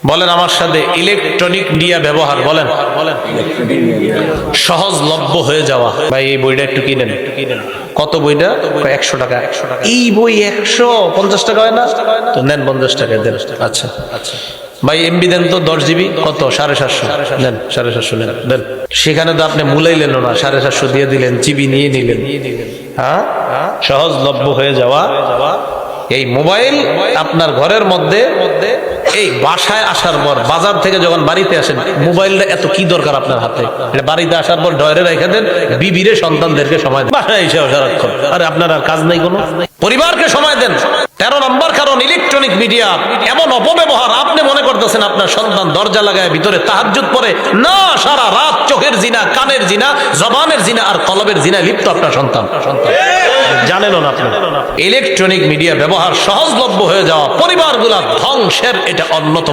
বলেন আমার সাথে, ইলেকট্রনিক মিডিয়া ব্যবহার বলেন সহজলভ্য হয়ে যাওয়া। ভাই এই বইটা একটু কিনেন। কত বইটা? 100 টাকা। এই বই 150 টাকা হয় না? তো নেন 50 টাকা দেন। আচ্ছা আচ্ছা ভাই এমবি দেন তো 10 জিবি কত? 750 দেন, 750 নেন দেন। সেখানে তো আপনি মুলাইলেন না, 750 দিয়ে দিলেন, জিবি নিয়ে নিলেন। হ্যাঁ, সহজলভ্য হয়ে যাওয়া এই মোবাইল আপনার ঘরের মধ্যে। এই বাসায় আসার পর, বাজার থেকে যখন বাড়িতে আসেন, মোবাইলটা এত কি দরকার আপনার হাতে? এটা বাড়িতে আসার পর ডয়ারে রেখে দেন, বিবিরে সন্তানদেরকে সময় দেন, বাসায় এসে সারাক্ষণ। আরে আপনার আর কাজ নাই কোনো? পরিবারকে সময় দেন। 13 নম্বর কারণ, ইলেকট্রনিক মিডিয়া এমন অপব্যবহার। আপনি মনে করতেছেন আপনার সন্তান দরজা লাগায় ভিতরে তাহাজ্জুদ পড়ে, না, সারা রাত চোখের জিনা, কানের জিনা, জবানের জিনা আর কলবের জিনা লিপ্ত আপনার সন্তান। জানেন না আপনি? ইলেকট্রনিক মিডিয়া ব্যবহার সহজলভ্য হয়ে যাওয়া পরিবারগুলা ধ্বংসের এটা অন্যতম